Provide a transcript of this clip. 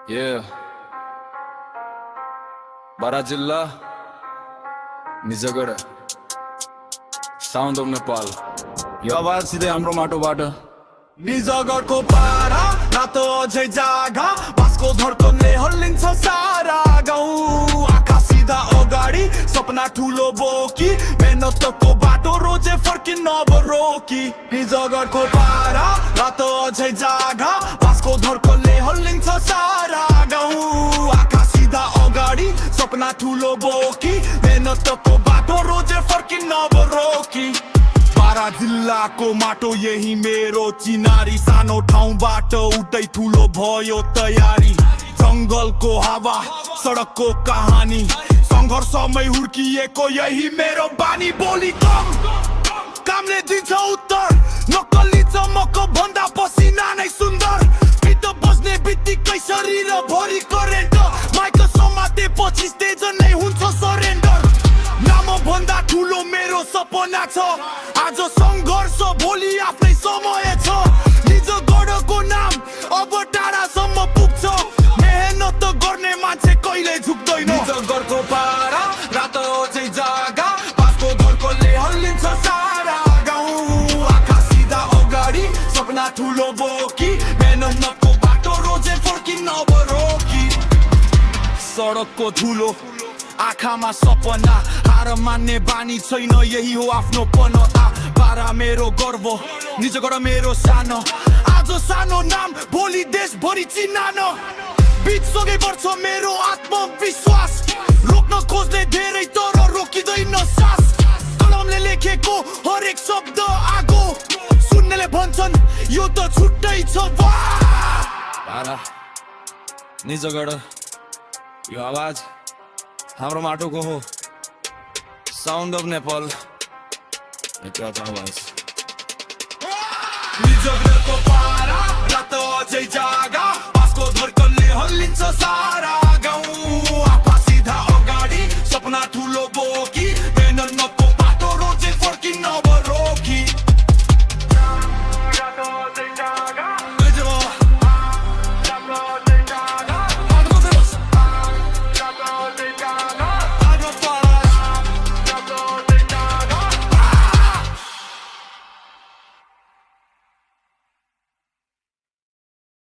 Yeah. Bara जिल्ला Nijgadh sound of Nepal यो आवाज सिधै हाम्रो माटोबाट निजगढको पारा रातो अझै जागा बासको धड्कनले हल्लिन्छ सारा गाउँ आँखा सिधा अगाडि सपना ठुलो बोकी मेहनतको बाटो रोजे फर्किन नबरोकी निजगढको पारा रातो अझै जागा बासको धड्कनले हल्लिन्छ सारा गाउँ आँखा सिधा अगाडि सपना ठुलो बोकी मेहनतको बाटो रोजे फर्किन नबरोकी बारा जिल्लाको माटो यही मेरो चिनारी सानो ठाउँबाट उठै ठुलो भयो तयारी जंगलको हावा सडकको कहानी संघर्षमै हुर्किएको यही मेरो बानी बोली कम कामले दिन्छ उत्तर नक्कली चमक भन्दा पसिना नै सुन्दर गीत बज्ने बित्तिकै शरीर भरि करेन्ट माइक समातेपछि स्टेज नै हुन्छ सरेन्डर नाम भन्दा ठुलो मेरो सपना छ आज संघर्ष भोलि आफ्नै समय छ निजगढको नाम अब टाढासम्म पुग्छ मेहनत गर्ने मान्छे कहिले झुक्दैन निजगढको पारा रातो अझै जागा बासको धड्कनले हल्लिन्छ सारा गाउँ आँखा सिधा अगाडि सपना ठुलो बोकी मेहनतको बाटो रोजे फर्किन नबरोकी सडकको धुलो आँखामा सपना हार मान्ने बानी छैन यही हो आफ्नो पनता बारा मेरो गर्व निजगढ मेरो सानो आज सानो नाम भोलि देशभरि चिनान बितसँगै बढ्छ मेरो आत्मविश्वास रोक्न खोज्ने धेरै तर रोकिँदैन सास कलमले लेखेको हरेक शब्द आगो सुन्नेले भन्छन् यो त छुट्टै छ बारा निजगढ यो आवाज हाम्रो माटोको हो साउन्ड अफ नेपाल नेपालको आवाज निजगढको पारा रातो अझै जागा बासको धड्कनले हल्लिन्छ सारा